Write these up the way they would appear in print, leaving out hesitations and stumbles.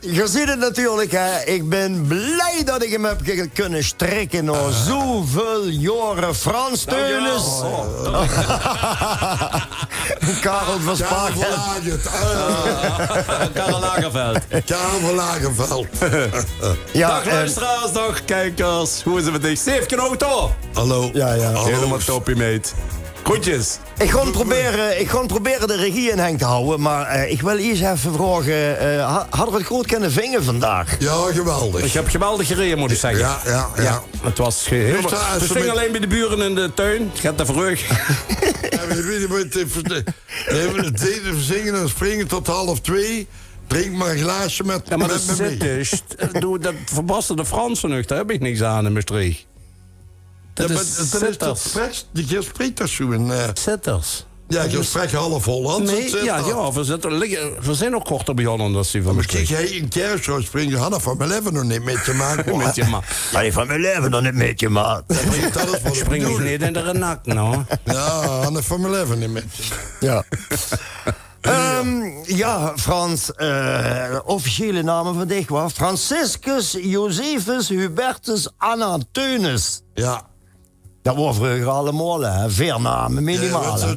Je ziet het natuurlijk, hè. Ik ben blij dat ik hem heb kunnen strikken na zoveel jaren. Frans Teunis. Karel van Spaargeld. Karel Lagerveld. Karel van Lagerveld. Dag luisteraars, dag kijkers. Hoe is het met dich? Steefje auto. Hallo. Ja. Helemaal toppie, mate. Groetjes. Ik ga proberen de regie in hang te houden, maar ik wil eerst even vragen, hadden we het goed kunnen vingen vandaag? Ja, geweldig. Ik heb geweldig gereden, moet ik zeggen. Ja. Het was heel... We gingen alleen bij de buren in de tuin. Het gaat even terug. We deden zingen en springen tot 1:30. Drink maar een glaasje met Ja, maar met dat me zit mee. dus. Dat verbassen de Fransen nog. Daar heb ik niks aan in Maastricht. Dat is zitters. Je spreekt dat zo in... Zitters. Ja, je spreekt half Hollands. Nee, ja, we zijn ook korter begonnen dan die van Maar kijk, Maastricht. hij in Kersthuis springt Hanna van mijn leven nog niet met je maken. Met je ma. Nee, van mijn leven dan niet met je, maat. Spring ik niet in de renak, nou. Ja, Hanna van mijn leven niet met je. Ja. Frans, officiële namen van dich was Franciscus Josephus Hubertus Anna Teunis. Ja. Dat was vroeger allemaal, hè. Veernamen, minimaal. Ja,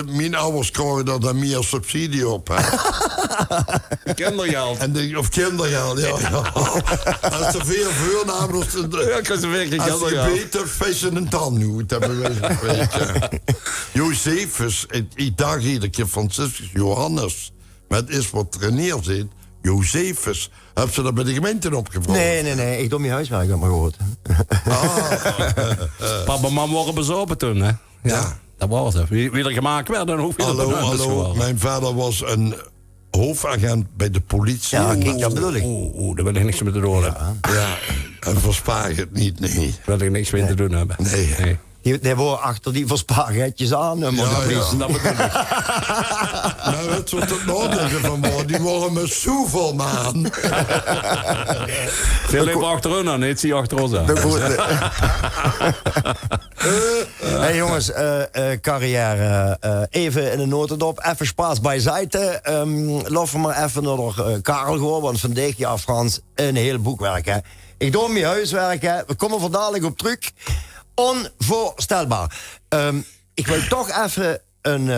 mijn ouders kregen daar dan meer subsidie op. Hè. Kindergeld. Of kindergeld, ja. Als er veel voornamen... Ja, ik was werkelijk als je kindergeld. beter vissen en tandhoed hebben we gesproken. Josephus, ik dacht iedere keer Franciscus Johannes. Maar het is wat er neer zit. Josephus. Heb ze dat bij de gemeente opgevraagd? Nee. Ik doe mijn huiswerk, heb maar gehoord. Papa en mam waren bezopen toen, hè? Ja. Dat was het. Wie er gemaakt werd, dan hoef je dat te Hallo. Mijn vader was een hoofdagent bij de politie. Ja, kijk, dat bedoel ik. Daar wil ik niks mee te doen hebben. Ja, en verspaar het niet, nee. Daar wil ik niks mee te doen hebben. Nee. Die worden achter die verspaargetjes aan. Maar Ja. Dat bedoel ik. Nou, weet je wat het nadenken van worden? Die worden me zoveel maan. Veel liever achterin dan, niet zie je achter ons aan. Hey jongens, carrière. Even in een notendop, even spaas bijzijde. Laten we maar even naar Karel gaan, want vandaag, ja Frans, een heel boekwerk. Hè. Ik doe mijn huiswerk, hè. We komen er dadelijk op terug. Onvoorstelbaar. Ik wil toch even een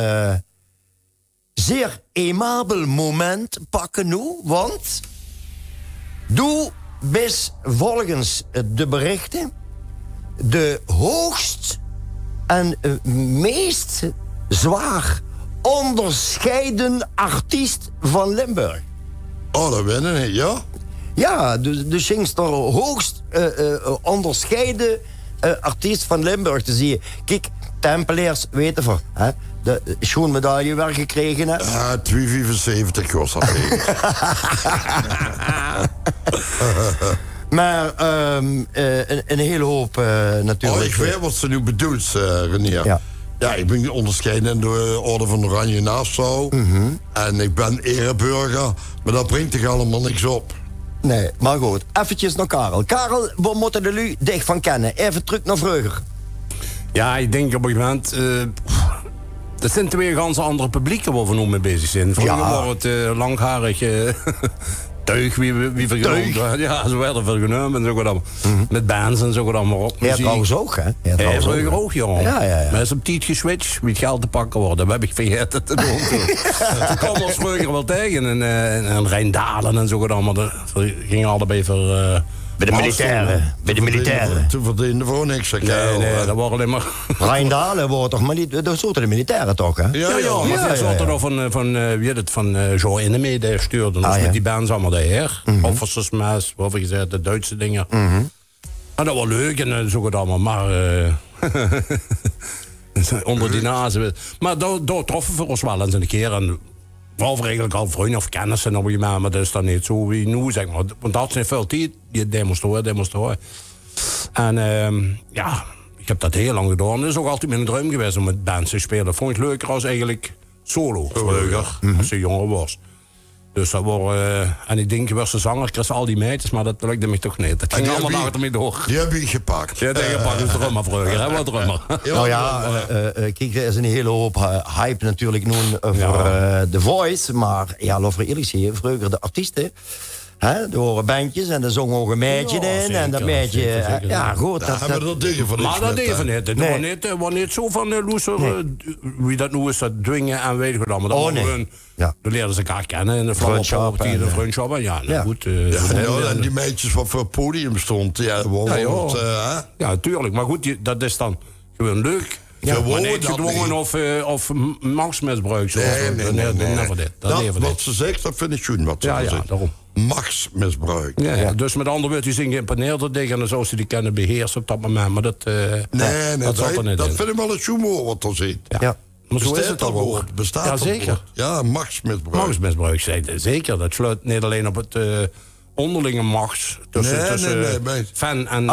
zeer aimabel moment pakken nu, want doe bis volgens de berichten de hoogst en meest zwaar onderscheiden artiest van Limburg. Oh, dat winnen niet, ja? Ja, de Singster hoogst onderscheiden artiest van Limburg te zien. Kijk, Tempeliers weten we, hè? De schoenmedaille weer gekregen, hè? Ja, 2,75 was dat. Maar een hele hoop natuurlijk. Oh, ik weet wat ze nu bedoelt, René. Ja. Ja, ik ben onderscheiden in de Orde van Oranje Nassau. En ik ben ereburger, maar dat brengt toch allemaal niks op. Nee, maar goed. Eventjes naar Karel. Karel, we moeten er nu dicht van kennen. Even terug naar vroeger. Ja, ik denk op een gegeven moment... dat zijn twee ganz andere publieken waar we nu mee bezig zijn. Vroeger waren het langharig tuig, wie vergenoemd. Ja, zo werden we vergenomen en zo gaat allemaal. Met bands en zo gaat allemaal op. Ja, trouwens ook, hè? Ja, vroeger ook, jongen. Ja. Maar is op tijd geswitcht, wie het geld te pakken worden. Dat heb ik vergeten te doen. Toen kwam ons vroeger wel tegen. En Rijndalen en zo gaat allemaal. Dat gingen allebei voor... Bij de militairen. Toen verdiende voor niks. Nee, dat waren alleen maar... Rijndalen wordt toch, maar dat soorten de militairen toch, hè? Ja, maar er zat er nog van Jean Ennemee, die stuurde ons met die bands allemaal daher. Officers Mass, wat we gezegd, de Duitse dingen. En dat was leuk en zo gaat allemaal, maar... onder die nazen. Maar daar troffen we ons wel eens een keer. En vooral eigenlijk al vrienden of kennissen op je maar dat is dan niet zo wie nu, zeg maar. Want dat is veel tijd, die demonstreren. En ja, ik heb dat heel lang gedaan. Dat is ook altijd mijn droom geweest om met bands te spelen. Dat vond ik leuker als eigenlijk solo vroeger, als je jonger was. Dus dat worden... en ik denk, was de zanger, kreeg al die meisjes, maar dat lukte me toch niet. Dat ging allemaal naar het mee door. Die heb je gepakt. Ja, die gepakt is drummer vroeger, hè, wat drummer. Nou ja, kijk, er is een hele hoop hype natuurlijk nu voor The Voice. Maar ja, laten we eerlijk zijn, vroeger de artiesten... Hè, er horen bandjes en er zong ook een meisje in. Zeker, en dat meisje... zeker. Ja, goed. Daar hebben we dat dingen van. Maar dat even niet. Het was niet zo van loeser, wie dat nu is, dat dwingen en weet ik wat allemaal. Nee. Ja. Dan leerden ze elkaar kennen in de vriendschap. De vriendschap. Ja, nou goed. En die meisjes wat voor het podium stond. Ja, tuurlijk. Maar goed, dat is dan gewoon leuk. Ja, maar niet gedwongen of machtsmisbruik. Nee. Wat ze zegt, dat vind ik goed. Wat ze zegt. Daarom. Machtsmisbruik. Ja. Dus met andere woorden, die zijn geïmponeerd tegen en zo ze die kunnen beheersen op dat moment. Maar dat dat vind ik wel het humor wat er zit. Ja. Maar zo is het al ook. Bestaat ja, zeker. Ja, machtsmisbruik. Machtsmisbruik, zeker. Dat sluit niet alleen op het onderlinge machts tussen fan en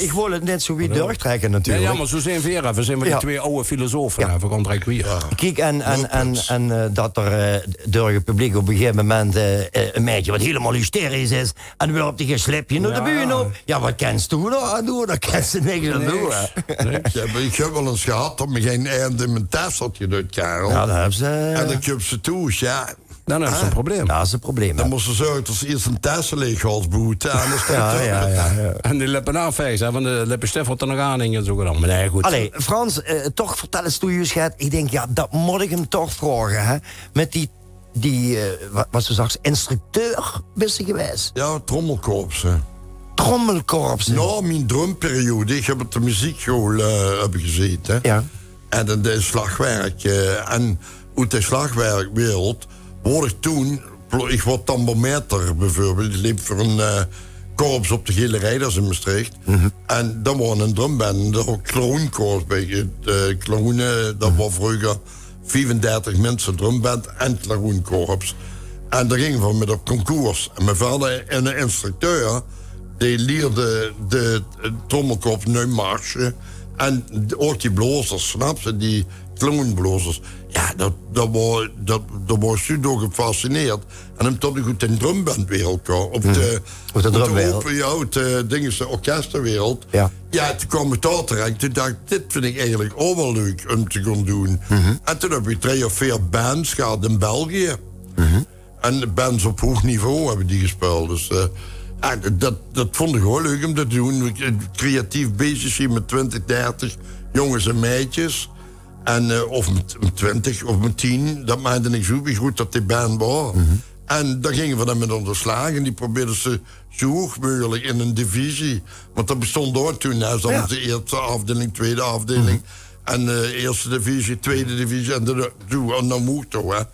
ik wil het net zo wie doortrekken natuurlijk. Ja, maar zo zijn we weer even. Zijn we die twee oude filosofen even gaan weer. Kijk, en dat er door het publiek op een gegeven moment een meisje wat helemaal hysterisch is en wil op die slipje naar de buurt op. Ja, wat kent je nou doen? Dat kent ze niks aan doen. Ik heb wel eens gehad dat me geen eind in mijn tas had gedut, Karel. Ja, dat hebben ze. En dan heb ze toe, ja. Dan hebben ze een probleem. Dat is een probleem. Dan moesten ze zorgen dat ze eerst een tassen leeghalsboet. En die lippen aanvijs, van de lippen Steffel er nog aan en zo gedaan. Maar nee, goed. Allee, Frans, toch vertel eens toe je schat. Ik denk, ja, dat moet ik hem toch vragen, hè. Met die wat ze zegt, instructeur bist je geweest? Ja, trommelkorps, Trommelkorps. Na mijn drumperiode, ik heb op de muziekschool gezeten. Ja. En dan de slagwerk. En uit de slagwerkwereld word ik toen... Ik word tambourmeter bijvoorbeeld. Ik liep voor een korps op de Gele Rijders in Maastricht. En dan was een drumband. Dat was Kloonkorps bij het Klonen. Dat was vroeger 35 mensen drumband en Kloonkorps. En daar gingen we met op concours. En mijn vader en een instructeur... die leerde de trommelkorps nu marchen. En ook die blazers, snap je? Die kloonblazers. Ja, dat was je door gefascineerd. En hem tot ik goed in de drumbandwereld kwam. Op de drumwereld? De orkestenwereld. Ja, toen kwam ik daar terecht. Toen dacht ik, dit vind ik eigenlijk ook wel leuk om te gaan doen. En toen heb ik 3 of 4 bands gehad in België. En de bands op hoog niveau hebben die gespeeld. Dus dat vond ik gewoon leuk om te doen. Creatief bezig zijn met 20, 30 jongens en meisjes. En of met 20 of met 10, dat maakte niks uit. Wie goed dat die band was. En dan gingen we dan met onderslagen. Die probeerden ze zo hoog mogelijk in een divisie. Want dat bestond door toen. Dan de eerste afdeling, tweede afdeling. En eerste divisie, tweede divisie. En dan mocht toch.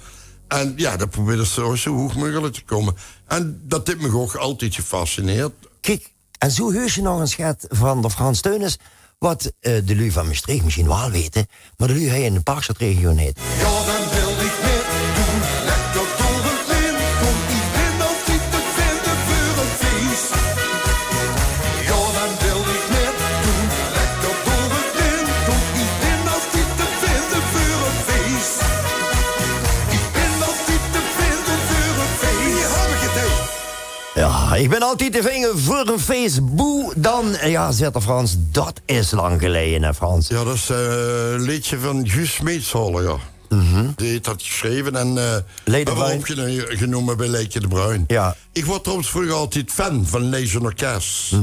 En ja, dat probeerden ze zo hoog mogelijk te komen. En dat heeft me ook altijd gefascineerd. Kijk, en zo heus je nog een schat van de Frans Teunis... wat de lui van Maastricht misschien wel weten... maar de lui hij in de Parkstadregio heet. Ja, dan wil ik net doen, lekker door het lint. Kom, ik ben altijd te vinden voor een feest. Ja, dan wil ik net doen, lekker door het lint. Kom, ik ben altijd te vinden voor een feest. Ik ben altijd te vinden voor een feest. Hier heb ik het ook. Ja, ik ben altijd te vinger voor een Facebook. Dan, ja, zegt de Frans, dat is lang geleden, hè, Frans? Ja, dat is een liedje van Guus Meetsholler, ja. Die heeft dat geschreven en hebben we opgenomen bij Leekje de Bruin. Ja. Ik was trouwens vroeger altijd fan van Nation Orkest.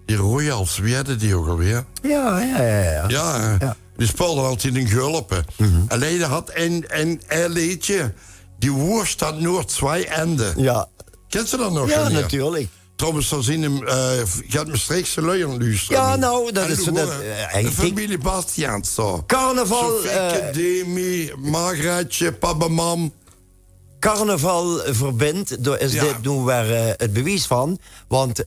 Die Royals, wie hadden die ook alweer? Ja. Die speelden altijd in Gulpen. En hij had een liedje, die woord had Noord 2 enden. Ja. Kent ze dat nog? Ja, natuurlijk. Trouwens, dan zien hem, gaat Maastrichtse luieren luisteren. Ja, nou, dat is... de familie Bastiaan, zo. Carnaval... Sofieke, Demi, Margreetje, papa, mam. Carnaval verbindt, daar is dit nu weer het bewijs van. Want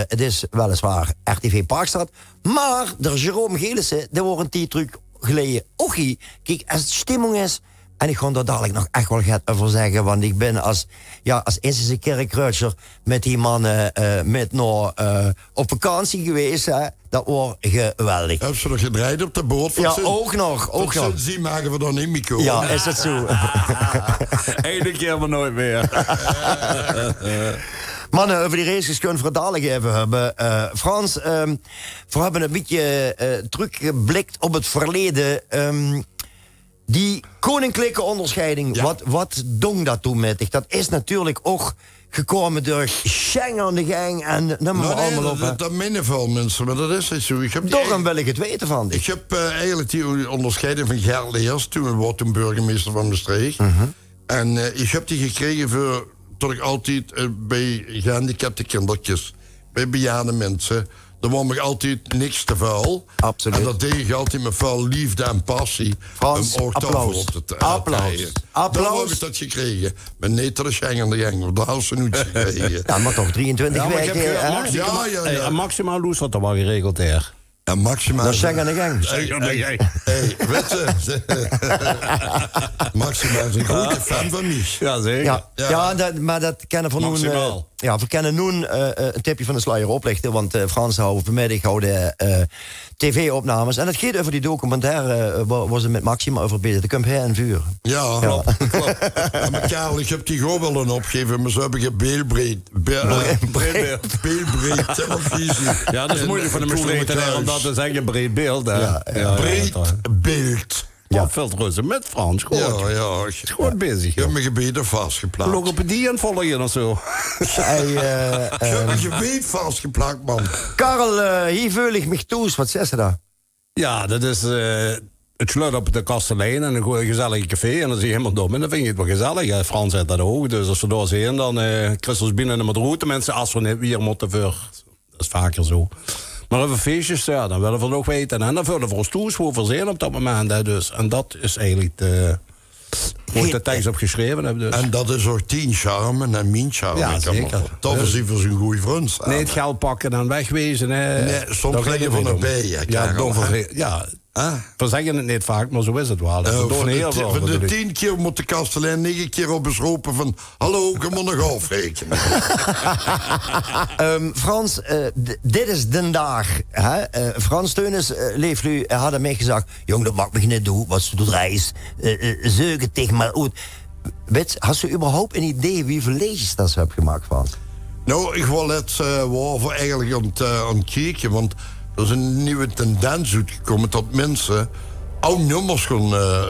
het is weliswaar RTV Parkstad. Maar de Jerome Gelissen, daar wordt een tijd terug geleden. Ochie, kijk, als het stemming is... En ik ga daar dadelijk nog echt wel wat over zeggen. Want ik ben als Issische kerkruitser met die mannen op vakantie geweest. Hè. Dat was geweldig. Heb ze nog gedraaid op de boot? Ja, ook nog. Sindsdien maken we dan niet meer komen. Ja, is dat zo? Eén keer maar nooit meer. Mannen, over die races kunnen we het dadelijk even hebben. Frans, we hebben een beetje teruggeblikt op het verleden. Die koninklijke onderscheiding, Ja. wat dong dat toen met zich? Dat is natuurlijk ook gekomen door Schengen aan de gang en noem maar allemaal op. hè. Dat minnen veel mensen, maar dat is niet zo. Daarom wil ik het weten van. Ik heb eigenlijk die onderscheiding van Gert Leers, toen burgemeester van Maastricht. En ik heb die gekregen voor, dat ik altijd bij gehandicapte kindertjes, bij bejaarde mensen, daar was ik altijd niks te vuil. Absoluut. En dat deed ik altijd met veel liefde en passie. Frans, om ook applaus. daarvoor op te Applaus. draaien. Applaus. Dan heb ik dat gekregen. Maar niet door de Schengen de gang, want daar had ze niet gekregen. Ja, maar toch 23 Ja, maar ik heb weken. hè? Ja. Maximaal Loes had er wel geregeld, hè. En maximaal. Dat is Schengen aan de gang. Hey, weet je, Maxima is een grote fan van mij. Ja, zeker. Ja, maar dat kennen van Maximaal. we kennen nu een tipje van de sluier oplichten. Want Frans houden vanmiddag houden tv-opnames. En dat gaat over die documentaire waar ze met Maxima over bezig. De Kump Her en Vuur. Ja, klopt. Maar Karel, ik heb die gewoon wel een opgeven, maar ze hebben beelbreed televisie. Ja, dat is moeilijk voor de Maastrichter om dat te zeggen, breed beeld. Hè. Breed beeld. Ja, veel rusten met Frans, goed. Ja. Is gewoon bezig. Ik heb mijn gebeden vastgeplakt. Logopedie aan volgen of zo. Ik heb mijn gebed vastgeplakt, man. Karel, hier voel ik me toe. Wat zegt ze daar? Ja, dat is het sluit op de Kastelein en een gezellig café. En dan zie je helemaal dom en dan vind je het wel gezellig. Hè. Frans heeft dat ook. Dus als we daar zien, dan Christus binnen met de route. Mensen, als we niet weer moeten voor. Dat is vaker zo. Maar over feestjes, ja, dan willen we nog weten. En dan willen we ons toes voor verzin op dat moment. Hè, dus. En dat is eigenlijk hoe ik de tekst op geschreven heb. Dus. En dat is ook 10 charme en mijn charme. Ja, zeker. Dat is hij voor zijn goede vriend. Nee, het geld pakken en wegwezen. Hè. Nee, soms leg je van een bij. We zeggen het niet vaak, maar zo is het wel. Van de 10 keer moet de kastelein 9 keer op eens roepen van... Hallo, ik moet nog afrekenen. Frans, dit is de dag. Hè? Frans Teunis leeft nu, had mij gezegd... Jong, dat mag me niet doen, wat ze doet reis. Zeugen tegen maar uit. Weet, had ze überhaupt een idee wie voor leesjes dat ze hebben gemaakt, Frans? Nou, ik wil het voor eigenlijk aan het kijken, want... Er is een nieuwe tendens uitgekomen dat mensen oude nummers gaan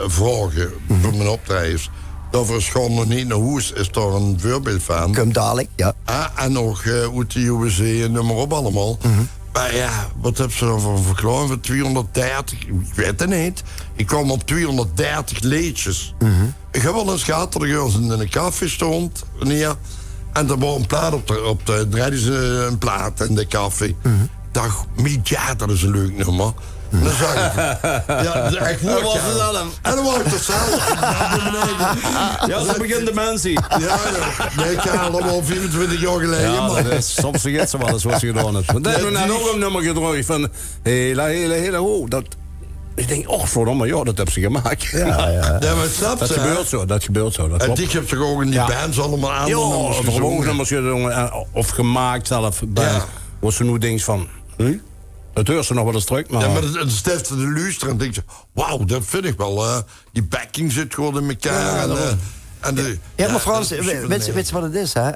vragen voor mijn optredens. Daarvoor is gewoon nog niet naar huis, is daar een voorbeeld van. Kom dadelijk, ja. En nog uit de USA, noem maar op allemaal. Maar ja, wat hebben ze dan voor verklaring? Voor 230, ik weet het niet. Ik kwam op 230 liedjes. Ik heb wel eens gehad dat ik in een café stond. En er was een plaat op de draaiden ze een plaat in de café. Dag, ja, dat is een leuk nummer. En dan zag ik ja, echt mooi. En dan was ik het zelf. Ja, zo begint de mensen. Ja. Nee, Karel, dat was al 24 jaar geleden. Ja, man. dat is, soms vergeet ze wel eens wat ze gedaan heeft. Want dan hebben we net ook een nummer gedraaid van... Hele, oh, dat... Ik denk, oh, verdomme, ja, dat hebben ze gemaakt. Ja, maar snap dat ze, gebeurt zo. Dat en klopt. die heb toch ook in die bands allemaal aan. Ja, of gewoon nummers gedaan, of gemaakt zelf. Bij, wat ze nu denkt van... Dat hoort ze nog wel eens terug, maar... Ja, maar het steft de luisteren en denk je... Wauw, dat vind ik wel. Die backing zit gewoon in elkaar. Maar Frans, weet je wat het is, hè?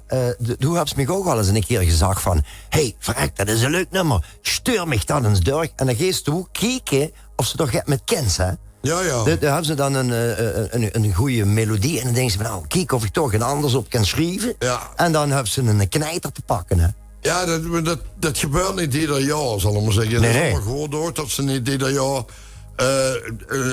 Hoe heb je me ook al eens een keer gezegd van... Hey, verrek, dat is een leuk nummer. Stuur me dan eens door. En dan geest toe kijken of ze toch met kent, hè? Ja. Daar hebben ze dan een goede melodie. En dan denken ze van, nou, kijk of ik toch een anders op kan schrijven. Ja. En dan hebben ze een knijter te pakken, hè? Ja, dat gebeurt niet ieder jaar, zal ik maar zeggen. Nee, dat is allemaal gewoon door dat ze niet ieder jaar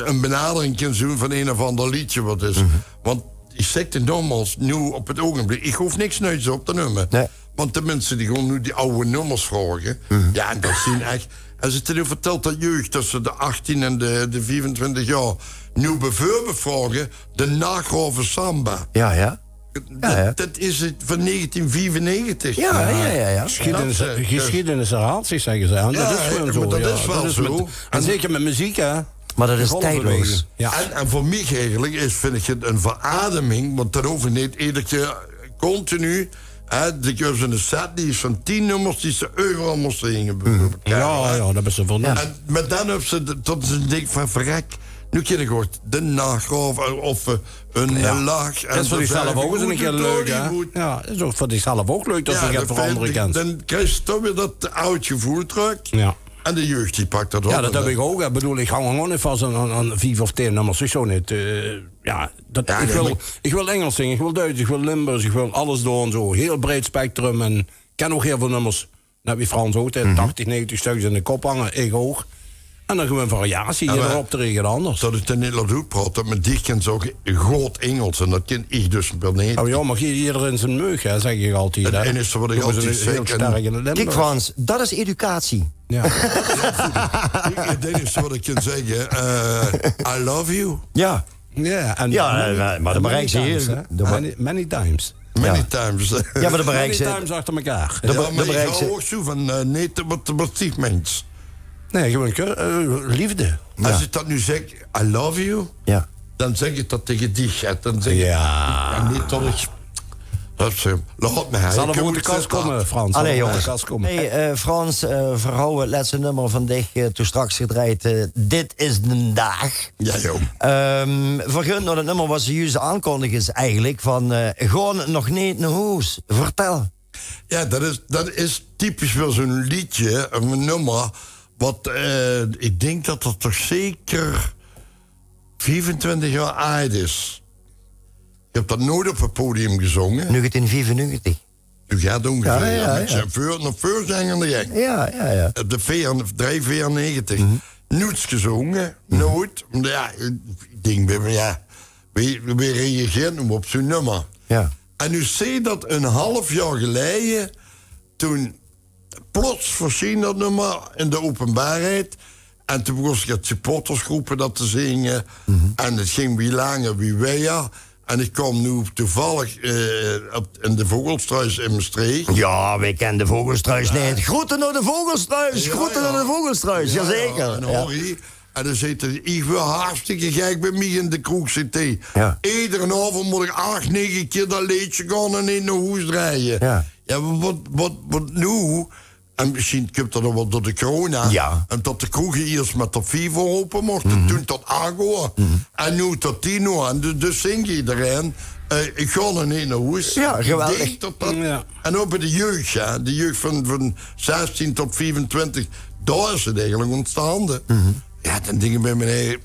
een benadering kunnen doen van een of ander liedje wat is. Want ik zeg het nogmaals, nu op het ogenblik, ik hoef niks nieuws op te noemen. Nee. Want de mensen die gewoon nu die oude nummers vragen, ja, dat zien echt... En ze nu vertelt dat jeugd tussen de 18 en de 24 jaar nu bijvoorbeeld vragen de nagrove samba. Ja. Dat is het van 1995. Ja. Geschiedenis herhaalt zich, zeggen ze. En dat is gewoon zo. Maar dat is wel zo. En zeker met muziek, hè. Maar dat is golven tijdloos. bewegen. Ja. En voor mij eigenlijk vind ik het een verademing, want dan hoef je niet iedere keer continu. Ik heb zo'n set die is van 10 nummers die ze overal moesten zingen. Ja, dat is ze van. En met dan hebben ze tot ze denken van verrek. Nu ken ik ook de nagraaf of een laag. Dat is voor zichzelf ook eens een keer leuk, hè? Ja, dat is ook voor zichzelf ook leuk dat ze het voor anderen kent. Dan krijg je toch weer dat oud gevoel terug. Ja. En de jeugd die pakt dat op. Ja, dat heb ik ook. Ik bedoel, ik hang gewoon niet vast aan 5 of 10 nummers. Ik zo niet. Ik wil Engels zingen, ik wil Duits, ik wil Limburgs, ik wil alles door en zo. Heel breed spectrum en ik ken ook heel veel nummers. Dan heb je Frans ook, 80, 90 stukjes in de kop hangen, ik ook. En dan gewoon variatie, je erop te regelen anders. Dat ik het niet laat uitpraten, maar die kent ook groot Engels en dat ken ik dus wel niet. Oh ja, maar iedereen in zijn meug, hè, zeg ik altijd. Het enige wat ik altijd zeg. Kijk Frans, dat is educatie. Ja. Het enige wat ik kan zeggen, I love you. Ja. Ja, maar dat bereikt ze heel... Many times. Many times. Ja, maar dat bereikt ze... Many times achter elkaar. Maar ik hou ook zo van niet wat die mens. Nee, gewoon liefde. Als je dat nu zegt, I love you, dan zeg je dat tegen die gaat. Dan zeg je, en niet dat ik... Laat me. Zal er voor de kast komen, Frans? Allee, jongens. Hey, Frans, verhouden het laatste nummer van dich toen straks gedraaid. Dit is de dag. Ja, joh. Vergun nog het nummer wat ze juist aankondigen is eigenlijk van... gewoon nog niet naar huis. Vertel. Ja, dat is typisch wel zo'n liedje, een nummer... Wat, ik denk dat dat toch zeker 25 jaar oud is. Ik heb dat nooit op het podium gezongen. 1995. U gaat ongeveer. Ja. Nog voorzangende gang. Ja. Op de 394. Nooit gezongen. Nooit. Ja, ik denk, we reageren op zo'n nummer. Ja. En u ziet dat een half jaar geleden... toen plots verscheen dat nummer in de openbaarheid. En toen begon ik het supportersgroepen dat te zingen. En het ging wie langer, wie weer. En ik kwam nu toevallig in de Vogelstruis in Maastricht. Ja, wij kennen de Vogelstruis niet. Groeten naar de Vogelstruis. Groeten naar de Vogelstruis, jazeker. En Harry. En dan zit er, ik wil hartstikke gek bij mij in de kroeg zitten. Ja. Iedere avond moet ik 8, 9 keer dat liedje gaan en in naar huis draaien. Ja, wat nu? En misschien komt dat nog wel door de corona. Ja. En tot de kroegen eerst met de 4 open mochten. Toen tot Agua. En nu tot 10 uur. En dus zing je iedereen. Ik ga er niet naar huis. Ja, geweldig. Ik denk dat. En ook bij de jeugd. Ja. De jeugd van 16 tot 24. Daar is het eigenlijk ontstaan. Ja, dan dingen bij mij...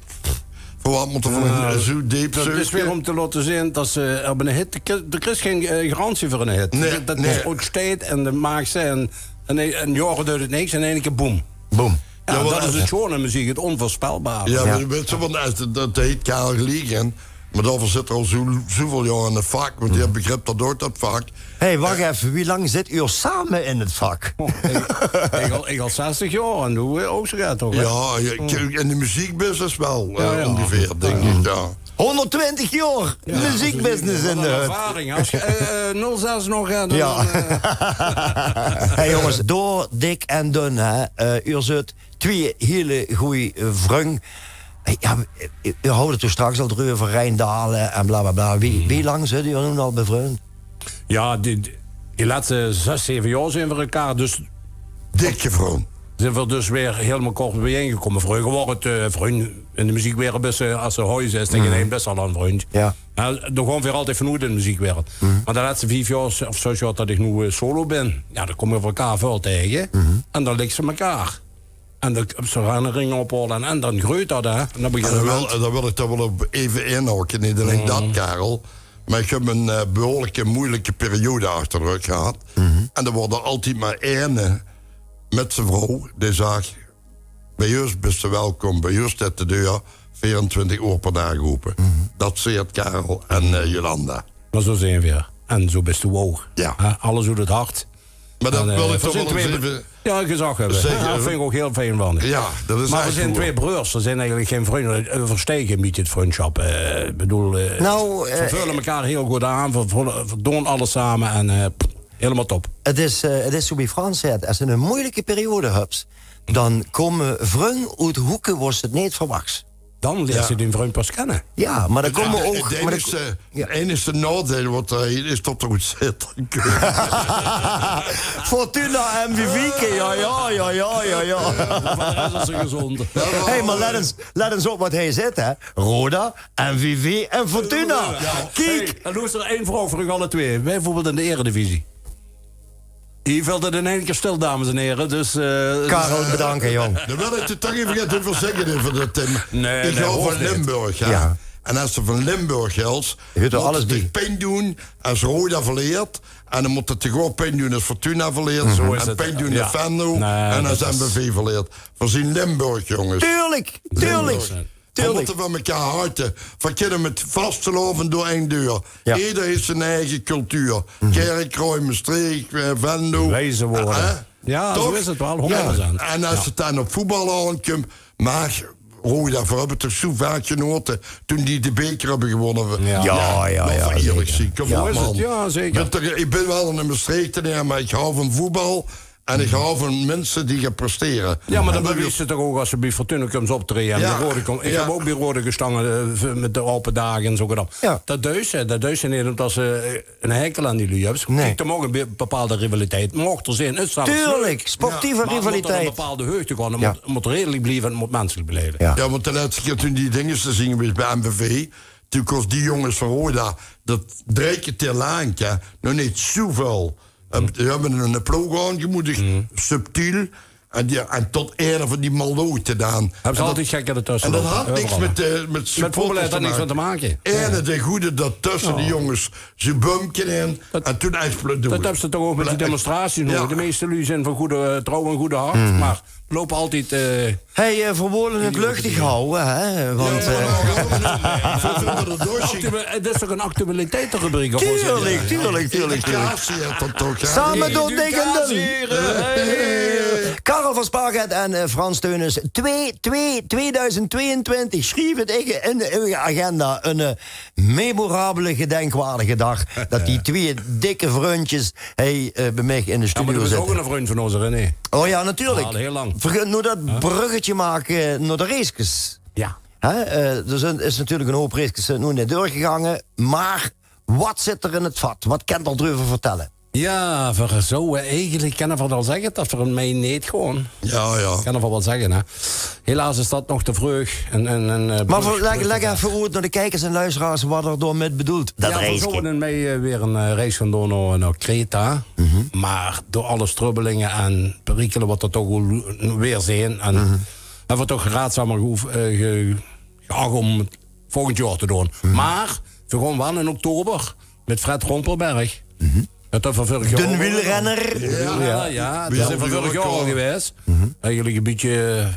Voor wat moet er van een zo diep Het is weer om te laten zien dat ze hebben een hit. Er is geen garantie voor een hit. Nee, dat is ook steeds en de maakt ze en een jaar duurt het niks en in één keer boem. Boom. Ja, dat is het gewone muziek, het onvoorspelbare. Ja, maar weet je, want dat heet Karel Liegen. Maar daarvoor zit er al zoveel jaar in het vak. Want die begrip dat door dat vak. Hé, wacht even. Wie lang zit u samen in het vak? Ik al 60 jaar en hoe ook zo gaat toch? Ja, in de muziekbusiness wel ongeveer, denk ik. Ja. 120 jaar muziekbusiness in de hut. Ervaring. Als je 06 nog gaat, dan... Ja. Hey jongens, door dik en dun, hè. U zit 2 hele goede vrienden. Ja, u houdt het toen straks al terug over Rijndalen en bla bla bla. Wie lang zit u nu al bevriend? Ja, die laatste 6, 7 jaar zijn we elkaar dus... Dikke vrouw. Zijn we dus weer helemaal kort bijeengekomen. Vroeger was het vriend in de muziekwereld best, als er huis is, denk je best wel een vriend. Ja. Er gewoon weer altijd vernoemd in de muziekwereld. Maar de laatste 5 jaar of 6 jaar dat ik nu solo ben, ja, dan komen we elkaar veel tegen. En dan ligt ze elkaar. En dan ze gaan een ring ophalen en dan groeit dat, hè. En dan dan wil ik toch wel even inhouden. Niet alleen dat, Karel. Maar ik heb een behoorlijke moeilijke periode achter de rug gehad. En er wordt er altijd maar één met zijn vrouw. Die zegt, bij ons best je welkom. Bij ons staat de deur 24 uur per dag open. Dat zegt Karel en Jolanda. Maar zo zijn we weer. En zo best u ook. Ja. Alles doet het hard. Maar dat wil ik toch wel eens even... Ja, gezag hebben. Ja, dat vind ik ook heel fijn van. Ja, dat is maar we zijn 2 broers. Er zijn eigenlijk geen vrienden. We verstegen een beetje het vriendschap. Ik bedoel, we vullen elkaar heel goed aan. We doen alles samen en helemaal top. Het is zo bij Frans zegt. Als je een moeilijke periode hebt, dan komen vrienden uit hoeken waar ze het niet verwacht. Dan leert ze die vriend pas kennen. Ja, maar dan komen we ook... Het enige nadeel wat er hier is dat er goed zit. Fortuna MVV, ja. Dat is een gezonde. Hé, maar let eens op wat hij zit, hè. Roda, MVV en Fortuna. Kijk. Hey, en doe eens er één vraag voor u alle twee. Bijvoorbeeld in de Eredivisie. Hier valt het in één keer stil, dames en heren. Dus, Karel, bedanken, jong. Dan wil ik je toch even te veel zeggen over dat. Nee, ik hou van Limburg, ja. Ja. En als ze van Limburg geldt, Je doet er moet alles het bij. zich pijn doen als Roda verleert. En dan moet het gewoon pijn doen als Fortuna verleert. Zo is En het. pijn doen Ja. als Venlo. Nee, En als dat is- MVV verleert. Voorzien Limburg, jongens. Tuurlijk. We moeten van elkaar houden. Van kinderen met vaste loven door één deur. Ja. Ieder heeft zijn eigen cultuur. Kerkrooi, Maastricht, Venlo. Wezen worden. Ja, Toch? zo is het wel, 100%. Ja. En als het dan op voetbal aankomt, maar daarvoor hebben we toch zo vaak genoten toen die de beker hebben gewonnen. Ja, Maar van eerlijk zeker. zien, kom Ja, op, is het? man. Ja, zeker. Ik ben wel een Maastrichtenaar, maar ik hou van voetbal. En ik hou van mensen die gaan presteren. Ja, maar dan En bewijst het toch ook als ze bij Fortuna komt optreden. Ja. Ik Ja. heb ook bij Rode gestangen met de open dagen en zo gedaan. Ja. Dat duist niet omdat ze een hekel aan die lui hebben. Nee. Kijk, er mag een bepaalde rivaliteit. Mocht er zijn, het staat Tuurlijk, sportieve Maar moet er een rivaliteit. bepaalde heugde gaan. Ja. Het moet redelijk blijven en het moet menselijk blijven. Ja. Ja, want de laatste keer toen die dingen te zien was bij MVV... toen kost die jongens van Roda dat 3 keer ter laantje nog niet zoveel. Die hebben een ploeg aangemoedigd, subtiel... En tot een van die maloten gedaan. Hebben ze altijd gek ertussen. En dat had niks met Met supporters voetbal heeft dat niks van te maken. En de goede dat tussen de jongens ze bumpje in en toen explodeerde. Dat hebben ze toch ook met die demonstraties nog. Ja. De meeste lui zijn van goede trouw en goede hart. Maar lopen altijd... Hey, verwoorden het luchtig houden, hè. Want, Het is toch een actualiteitenrubriek? tuurlijk. Samen Samen door Karel van Sparget en Frans Teunis. 2022 schreef het in uw agenda. Een memorabele, gedenkwaardige dag. Dat die 2 dikke vriendjes bij mij in de Ja, maar studio dat is ook zitten. een vriend van ons, René. Oh ja, natuurlijk. Al heel lang. Vergeet nou dat bruggetje maken naar de races. Ja. Er is natuurlijk een hoop races nu net doorgegangen. Maar wat zit er in het vat? Wat kan er erover vertellen? Ja, voor zo eigenlijk kan ik wel zeggen dat voor mij niet gewoon. Ja. Kan ik wel zeggen, hè. Helaas is dat nog te vroeg. Maar leg even uit naar de kijkers en luisteraars wat er door met bedoeld. Dat ja, we race. zouden mij weer een race gaan doen naar Kreta. Maar door alle strubbelingen en perikelen wat er toch weer zijn. En hebben we toch raadzamer geacht om het volgend jaar te doen. Maar we gaan wel in oktober met Fred Rompelberg. Dat van vorig jaar. De wielrenner. Ja, dat is van vorig jaar al geweest. Eigenlijk een beetje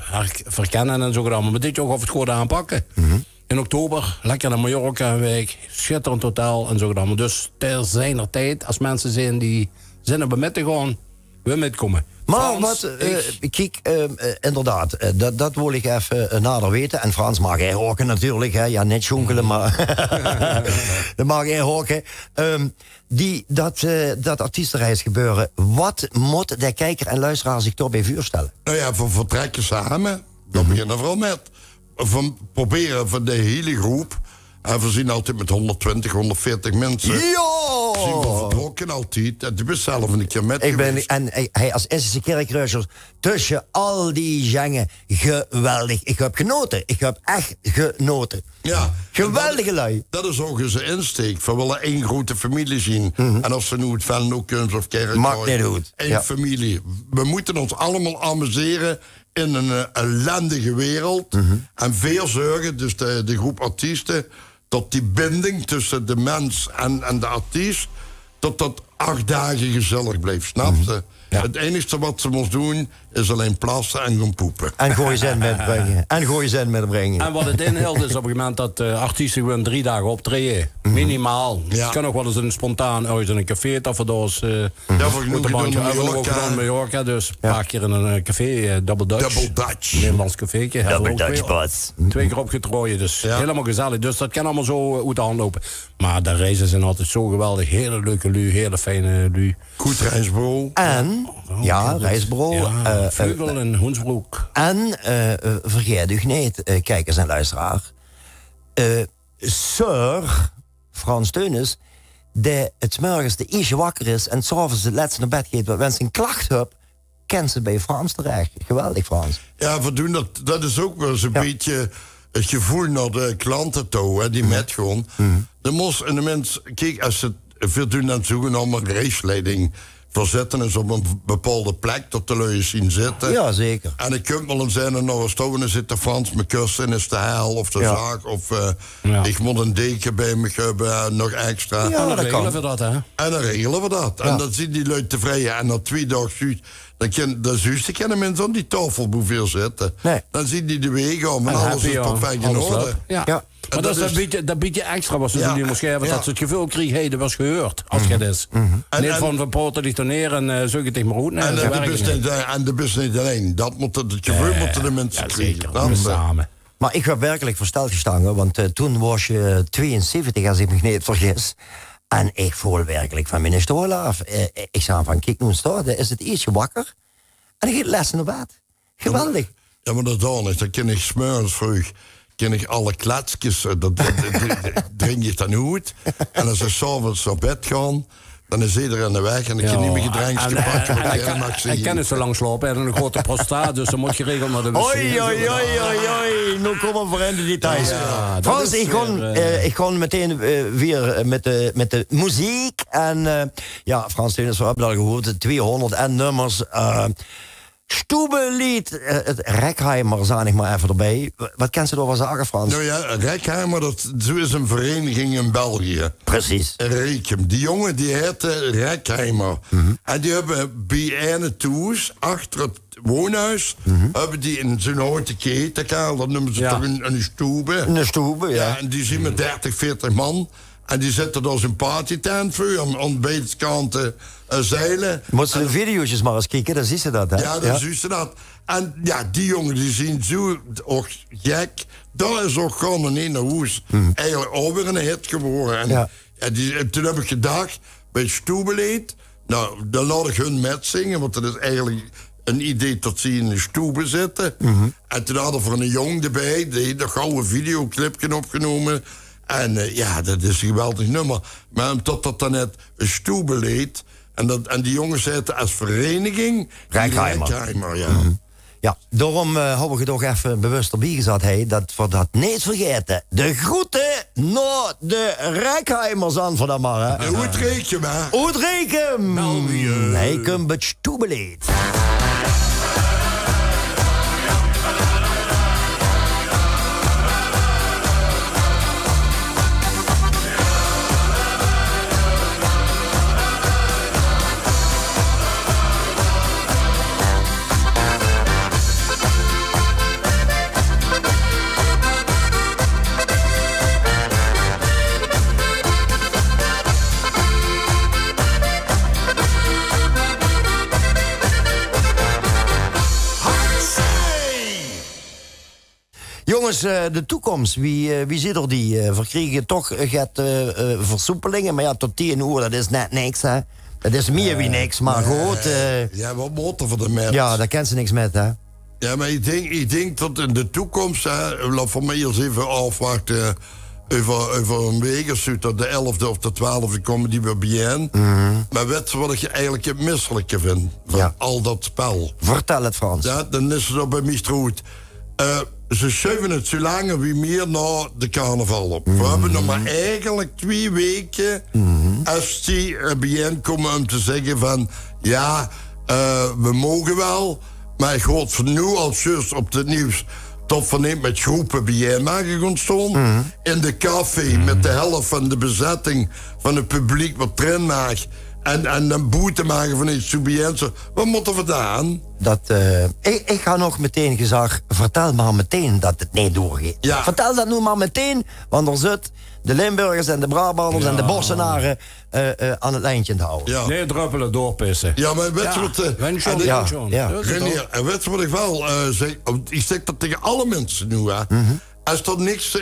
verkennen en zo gedaan. Maar dit jaar gaan we het gewoon aanpakken. In oktober, lekker naar Mallorca een week. Schitterend hotel en zo gedaan. Maar dus ter zijner tijd, als mensen zijn die zin hebben met te gaan, we metkomen. Maar Frans, kijk, inderdaad, dat wil ik even nader weten. En Frans mag hij hoken natuurlijk, hè. Ja, net schonkelen, maar dat mag hij hoken. Dat artiestenreis gebeuren, wat moet de kijker en luisteraar zich toch bij vuur stellen? Nou ja, we vertrekken samen. Daar beginnen we vooral met. We proberen van de hele groep. En we zien altijd met 120, 140 mensen. Zien we vertrokken altijd. En ik ben zelf een keer met geweest. Hij als Essische kerkruisers tussen al die gengen, geweldig. Ik heb genoten. Ik heb echt genoten. Ja. Geweldige lui. Dat is ook eens een insteek. We willen één grote familie zien. En als ze nu het Venlo, Kunst of Kerkrooi. Maakt niet uit. Één Ja. familie. We moeten ons allemaal amuseren in een ellendige wereld. En veel zorgen, dus de groep artiesten, tot die binding tussen de mens en de artiest, tot dat 8 dagen gezellig blijft. Snap je? Ja. Het enige wat ze moest doen, is alleen plassen en gaan poepen. En gooi zin metbrengen. En wat het inhoudt is op het moment dat artiesten gewoon 3 dagen optreden. Minimaal. Ja. Het kan nog wel eens een spontaan uit in een café. Dat we dus voor genoeg gedaan in Mallorca. Mallorca. Dus een paar keer in een café, Double Dutch. Double Dutch. Nederlands caféetje. Double Dutch bots. 2 keer opgetrooien. Dus Ja. helemaal gezellig. Dus dat kan allemaal zo uit de hand lopen. Maar de reizen zijn altijd zo geweldig. Hele leuke lui, hele fijne lui. Goed reisbureau. En, reisbureau. Vleugel en Hoensbroek. En, vergeet u niet, kijkers en luisteraar. Sir Frans Teunis, die het morgens de ietsje wakker is en 's avonds het laatste naar bed gaat, wanneer ze een klacht hebt, kent ze bij Frans terecht. Geweldig, Frans. Ja, we doen dat is ook wel eens een beetje het gevoel naar de klanten toe, hè, die met gewoon. De mos en de mens, kijk, als ze veel doen aan zogenaamde reisleiding verzetten is op een bepaalde plek dat de lui zien zitten. Ja, zeker. En ik kan wel eens zijn en nou stoven zit de Frans me kussen is de hel of de zaak of ik moet een deken bij me hebben nog extra. Ja, Dan dat regelen kan. we dat, hè? En dan regelen we dat. En dan zien die lui tevreden. En na 2 dagen zuid, dan zuurste kunnen mensen aan die tafelboeveel zitten. Nee. Dan zien die de wegen om en En alles is happy, perfect in alles orde. leuk. Ja. Ja. Maar dat biedt je extra wat ze doen in Moschee, Ja. dat ze het gevoel krijgen, hey, dat was gehoord, als je dat is. Niet van we poten dich neer en zoek je tegen maar goed. Nee, En dat werkt niet. de bus niet alleen. Dat moet het gevoel moeten de mensen Ja, krijgen. zeker. Dan, We samen. Maar ik werd werkelijk versteld gestaan, want toen was je 72, als ik me niet vergis. En ik voel werkelijk van mijn stoel af. Ik zei van, kijk nu eens daar, is het ietsje wakker. En ik ga lessen naar bed. Geweldig. Ja, maar dat dan is. Dan ken ik 's morgens vroeg. Ken ik alle klatsjes, dat drink je dan uit. En als ze 's avonds naar bed gaan, dan is iedereen de weg en dan kan je niet meer gedrankjes pakken. Hij kan niet zo lang slapen, hij heeft een grote prostaat, dus dan moet je regelen naar de wc. Oei, oei, oei, oei, oei. Nu komen we voor in de details. Frans, ik kon meteen weer met de muziek. En Frans Teunis, we hebben al gehoord, 200 en nummers. Stoebenlied, het Rekheimer, zag ik maar even erbij. Wat kan ze erover zeggen, Frans? Nou ja, Rekheimer, zo is een vereniging in België. Precies. Rekem. Die jongen die heette Rekheimer. En die hebben bij ene toes, achter het woonhuis, hebben die in zo'n houten ketenkaal, dat noemen ze toch een stoebe. Een stoebe, ja. En die zien met 30, 40 man. En die zetten daar zo'n partytent voor, aan beide kanten zeilen. Moet ze de video's maar eens kijken, dan zien ze dat, hè? Ja, dan zien ze dat. En ja, die jongen die zien zo gek. Dat is ook gewoon een ene hoes. Eigenlijk alweer een hit geworden. En toen heb ik gedacht, bij Stoebeleed, nou, dan laat ik hun met zingen, want dat is eigenlijk een idee dat ze in de stoebe zitten. En toen hadden we een jong erbij, die heeft een gouden videoclipje opgenomen. En dat is een geweldig nummer. Maar omdat dat dan net een Stoebeleed, en die jongens zitten als vereniging Rekheimer, ja. Ja, daarom hebben we toch even bewust erbij gezet, dat we dat niet vergeten. De groeten naar de Rekheimers aan van dat maar, hè. Uitreken, maar. Uitreken! Hij komt het Stoebeleed. Jongens, de toekomst, wie zit er die? Verkrijgen toch versoepelingen, maar ja, tot 10 uur, dat is net niks, hè. Dat is meer wie niks, maar goed. Ja, wat motor voor de mens. Ja, daar kent ze niks met, hè. Ja, maar ik denk dat in de toekomst, laat voor mij eens even afwachten, over een week of zo, tot de 11e of de 12e komen die weer bijeen. Maar weet je wat ik eigenlijk het misselijke vind van al dat spel? Vertel het, Frans. Ja, dan is het op bij mij stroot. Ze schuiven het zo lang wie meer naar de carnaval op. We hebben nog maar eigenlijk 2 weken als die bijeen komen om te zeggen van ja, we mogen wel, maar ik hoor van nu al juist op het nieuws dat we niet met groepen bijeen gaan staan. In de café met de helft van de bezetting van het publiek wat erin mag. En een boete maken van iets Subiense. Wat moeten we gedaan? Ik ga nog meteen gezegd, vertel maar meteen dat het niet doorgaat. Ja. Vertel dat nu maar meteen, want er zit de Limburgers en de Brabanders en de Bossenaren aan het lijntje te houden. Ja. Nee, druppelen doorpissen. Ja, maar weet je wat... Ja. En weet je wat ik wel zeg? Ik zeg dat tegen alle mensen nu, hè. Als dat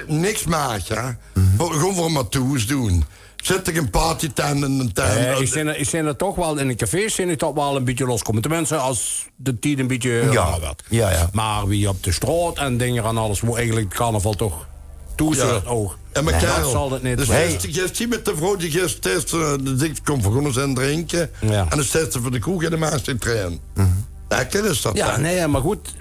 niks maakt, hè. Gewoon voor maar toes doen. zit ik een partytent in een tent. Ik zie er toch wel in een café toch wel een beetje loskomen. Tenminste, als de tijd een beetje raar werd. Ja. Maar wie op de straat en dingen en alles, hoe eigenlijk het carnaval toch toezicht ook. En maar dat Karel, zal het niet dus zijn. je met de vrouw die gisteren de komt voor ons aan drinken. Ja. En dan zet ze voor de kroeg in de Maastricht-trein. Lekker is dat. Ja, nee, maar goed.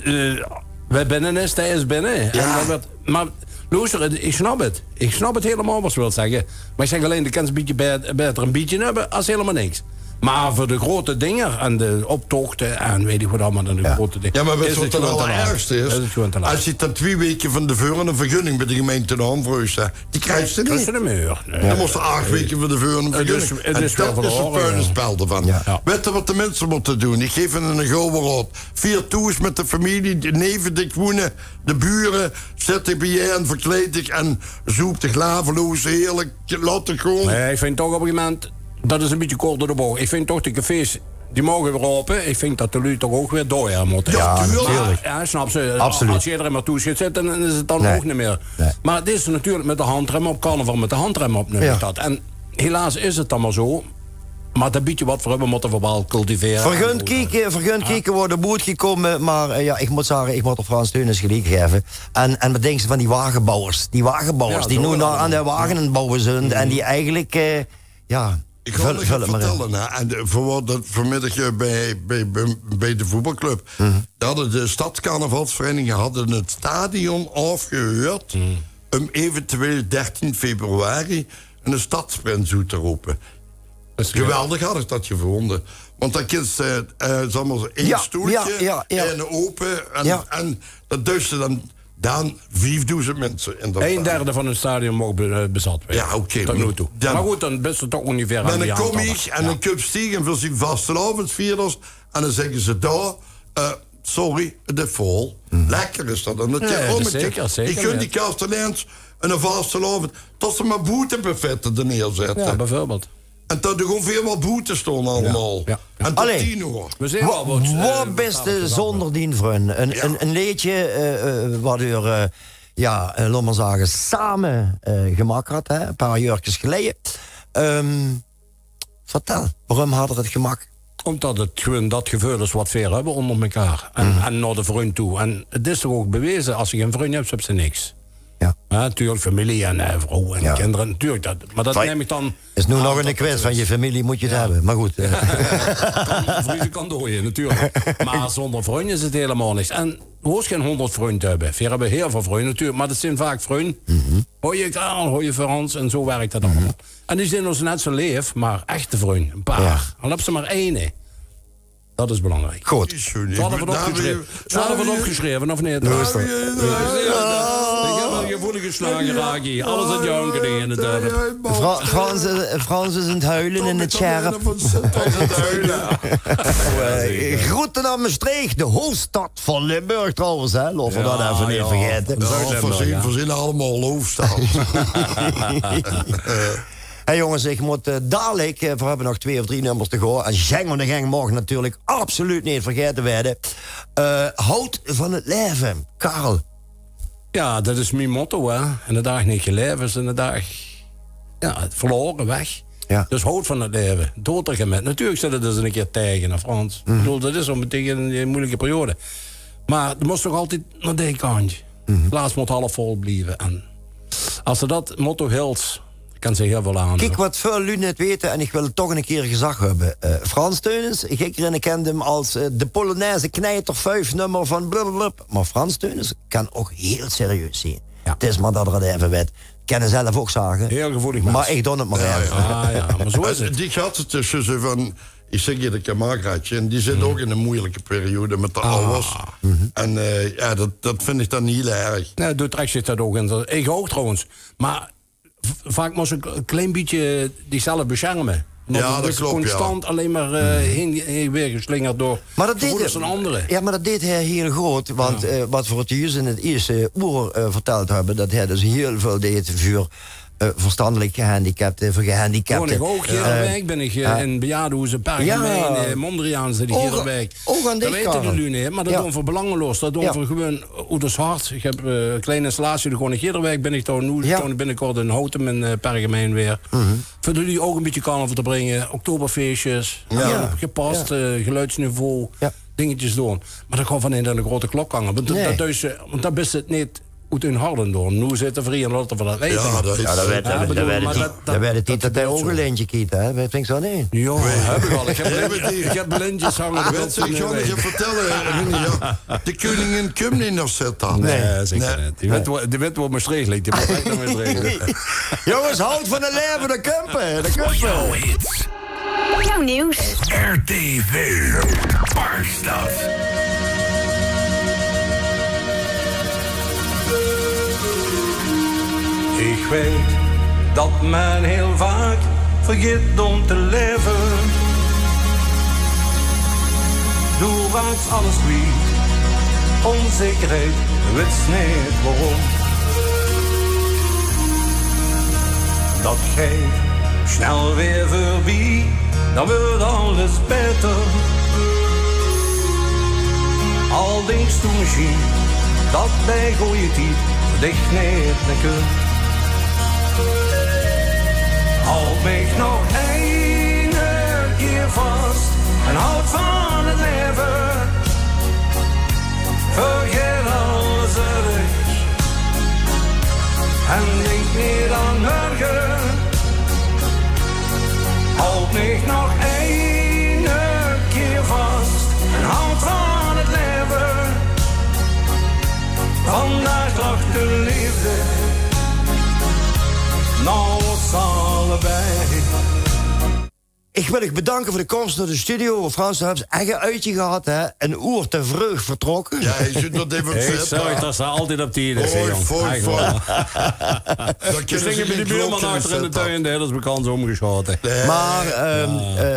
Wij binnen is, hij is binnen. Ja. En maar luister, ik snap het. Ik snap het helemaal wat ze wil zeggen. Maar ik zeg alleen, de kans een beetje beter een beetje hebben als helemaal niks. Maar voor de grote dingen en de optochten en weet ik wat allemaal dan de grote dingen. Ja, maar weet je wat het het gewoon te laat. allerergste is? Het gewoon te laat. Als je dan 2 weken van tevoren een vergunning bij de gemeente de aanvraagt, die krijgt ze Dat is niet. de muur. Nee. Dan moest er 8 weken van tevoren een vergunning. Het is en wel dat is een verloren, puinenspel ervan. Ja. Weet je wat de mensen moeten doen? Die geven een gouden raad. 4 tours met de familie, de neven die wonen, de buren, zet ik bij je en verkleed ik en zoep de glaveloos heerlijk, laat het gewoon. Nee, ik vind toch op een gegeven moment, dat is een beetje kort door de bocht. Ik vind toch de cafés, die mogen weer open. Ik vind dat de lui toch ook weer door moeten. Ja, tuurlijk. Ja, snap ze. Absoluut. Als je er maar toe zit zitten, dan is het dan Nee. ook niet meer. Nee. Maar het is natuurlijk met de handrem op carnaval, met de handrem op. Ja. Dat. En helaas is het dan maar zo. Maar dat biedt je wat voor, we moeten verbaal cultiveren. Vergund kieken wordt de boot gekomen, maar ik moet zeggen, ik moet op Frans Teunis gelijk geven. En wat denk je van die wagenbouwers? Die wagenbouwers Ja, die zo nu wel. aan de wagen bouwen zijn en die eigenlijk, Ik ga het vertellen. Hè. En vanmiddag bij de voetbalclub. Hadden de stadscarnavalsverenigingen hadden het stadion afgehuurd om eventueel 13 februari een stadsprint zo te roepen. Geweldig had ik dat gevonden. Want dan kun je één stoeltje en open. En dat duister dan 5000 mensen in dat 1/3 van het stadion mag bezat worden. Ja, oké. Tot nu toe. Maar goed, dan best het toch ongeveer aan die Dan kom aantallen. ik en dan kun je stiegen voor zijn vastelavondvierders. En dan zeggen ze daar, sorry, de vol. Lekker is dat. En dat zeker. Je kunt die kasteleins en een vastelavond, tot ze maar boetebuffetten er neerzetten. Ja, bijvoorbeeld. En dat er gewoon veel wat boete stonden allemaal. Ja. En tot Allee. 10 uur. We zijn wel wat... Wat beste zonder dien, vriend. Een liedje waardoor, laat maar zeggen, samen gemaakt had, hè, een paar jaartjes geleden. Vertel, waarom hadden het gemaakt? Omdat het gewoon dat gevoel is wat ver hebben onder elkaar. En naar de vriend toe. En het is toch ook bewezen, als je geen vriend hebt, heb je niks. Ja. Natuurlijk, familie en vrouw en kinderen, natuurlijk. Maar dat neem ik dan... Is nu nog een quiz van je familie, moet je het hebben. Maar goed. Vrienden kan dooien, natuurlijk. Maar zonder vrienden is het helemaal niks. En hoort geen 100 vrienden hebben. We hebben heel veel vrienden natuurlijk, maar dat zijn vaak vrienden. Hoor je Karel, hoor je Frans en zo werkt dat allemaal. En die zijn ons net zo leef, maar echte vrienden, een paar. Ja. Dan heb ze maar één. Dat is belangrijk. Goed. Ze hadden wat opgeschreven. Ze hadden wat opgeschreven, of niet? Ik heb een gevoelige slagen, Raki. Alles aan jou gedaan. Frans is aan het huilen in het scherp. Groeten aan Maastricht, de hoofdstad van Limburg trouwens, hè. Laten we dat even niet vergeten. Verzinnen allemaal hoofdstad. Hey jongens, ik moet dadelijk, we hebben nog 2 of 3 nummers te gaan. En Zeng van de Gang mag natuurlijk absoluut niet vergeten werden. Houd van het leven, Karel. Ja, dat is mijn motto, hè. En de dag niet geleven is en de dag... Ja, verloren, weg. Ja. Dus houd van het leven. Dood er met. Natuurlijk zit het dus een keer tegen, hè, Frans. Ik bedoel, dat is zo'n tegen een moeilijke periode. Maar er moest toch altijd naar die kantje. Laatst moet half vol blijven. En als ze dat motto hield, kan ze heel veel aan. Kijk wat veel jullie net weten, en ik wil het toch een keer gezegd hebben. Frans Teunis, ik kende hem als de Polonaise knijter 5 nummer van blablabla. Maar Frans Teunis kan ook heel serieus zijn. Ja. Het is maar dat er het even werd. Kennen zelf ook zagen. Heel gevoelig mens. Maar ik doe het maar even. Ja, maar zo is het. Die gaat het tussen ze van... Ik zeg je de kamergratje. En die zit ook in een moeilijke periode met de ouders. En dat vind ik dan niet heel erg. Nee, doet rechts zit dat ook in. Ik ook trouwens. Maar vaak moest ik een klein beetje diezelf beschermen. Ja, dat klopt, constant alleen maar heen weer geslingerd door gevoelens van anderen. Ja, maar dat deed hij heel groot. Want wat voor het juist in het eerste oer verteld hebben... dat hij dus heel veel deed voor verstandelijk gehandicapten, voor gehandicapten. Woon ik ook Herenwijk, ben ik in bejaardenhuizen, Pergamijn, Mondriaan zit ik Herenwijk. Ook aan Dat dit weten jullie niet, maar dat doen we voor belangeloos. Dat doen we voor gewoon ouders hart. Ik heb een kleine installatie, gewoon in Herenwijk ben ik daar nu. Toon binnenkort in Houten en Pergamijn weer. Voor jullie ook een beetje carnaval te brengen, oktoberfeestjes, gepast, geluidsniveau, dingetjes doen. Maar dat gewoon van in de grote klok hangen. Want dat is het niet uit hun harden door. Nu zitten vrienden en laten we dat weten. Dat werd het niet dat hij ook een lintje kiet, hè? Weet ik zo niet. Ja, heb ik al. Ik heb lintjes hangen. Ik zal je vertellen, de koningin komt niet nog zitten. Nee, zeker niet. Die weet wat Maastricht ligt. Die moet naar Maastricht. Jongens, houd van het leven, de kumpen. Jouw hits. Jouw nieuws. RTV Parkstad. Ik weet dat men heel vaak vergeet om te leven. Doe raakt alles kwijt, onzekerheid, weet niet waarom. Dat gaat snel weer voorbij, dan wordt alles beter. Al denkst toen misschien dat bij goeie tijd dicht niet meer kunt. Houd mij nog ene keer vast en houd van het leven. Vergeet alles erg en denk niet aan morgen. Houd mij nog ene keer vast en houd van het leven. Vandaag lacht de liefde. Nou, ons allebei. Ik wil je bedanken voor de komst naar de studio. Frans, we hebben echt een uitje gehad, hè? Een uur te vroeg vertrokken. Ja, hij zit nog even Ik vet. zeg dat ze altijd op tijd is, Foei, jong. foei. We stingen bij de buurman achter in de tuin, dat is bekend omgeschoten. Maar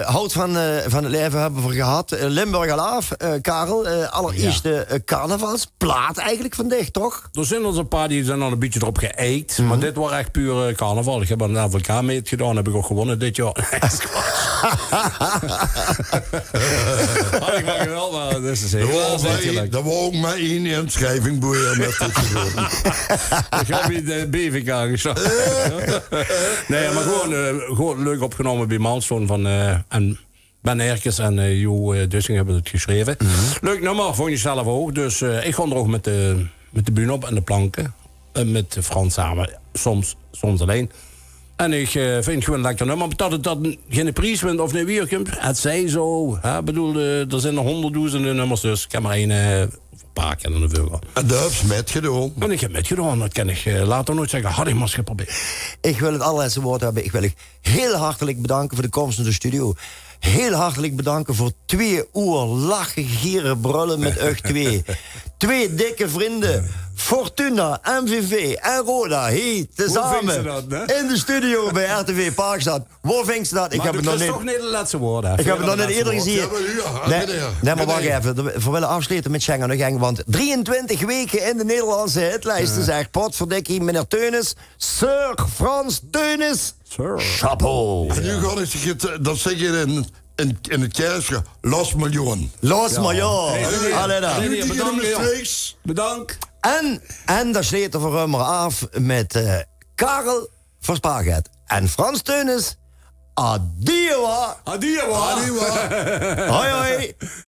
hout van het leven hebben we gehad. Limburg Alaaf, Karel, allereerste carnavalsplaat eigenlijk vandaag, toch? Er zijn er een paar die zijn al een beetje erop geëikt, maar dit was echt puur carnaval. Ik heb een AVK-meet gedaan, heb ik ook gewonnen dit jaar. Had ik maar wel, maar dat is heel Dat was ook maar één inschrijving boeien met dit geworden. Ik heb hier de BVK gezegd. Nee, maar gewoon leuk opgenomen bij Milestone van en Ben Erkens en Jo Dussing hebben het geschreven. Leuk nummer, vond je zelf ook. Dus ik ga er ook met de bühne op en de planken. Met Frans samen, soms alleen. En ik vind het gewoon een lekker nummer. Maar dat het geen prijs wint of niet weer komt, het zij zo. Ik bedoel, er zijn er 100.000 nummers, dus ik heb maar één paar kennen de vullen. En dat heb je metgedaan. En ik heb metgedaan, dat kan ik later nooit zeggen. Had ik maar eens geprobeerd. Ik wil het allerlaatste woord hebben. Ik wil je heel hartelijk bedanken voor de komst naar de studio. Heel hartelijk bedanken voor 2 uur lachen, gieren, brullen met euch 2. 2 dikke vrienden. Fortuna, MVV en Roda, hier, tezamen in de studio bij RTV Parkstad. Waar vindt ze dat? Ik heb het nog niet. Dat is toch niet de laatste woorden. Ik heb het nog niet eerder gezien. Nee, maar wacht even. We willen afsluiten met Schengen de Gang. Want 23 weken in de Nederlandse hitlijsten zegt potverdikkie, meneer Teunis. Sir Frans Teunis. Sir. Chapeau. En nu ga ik dat zeg je in het kerstje. Los miljoen. Los miljoen. Allee dan. Bedankt. En daar sleten we hem maar af met Karel van Spaarget en Frans Teunis. Adieu. Adieu. Hoi hoi.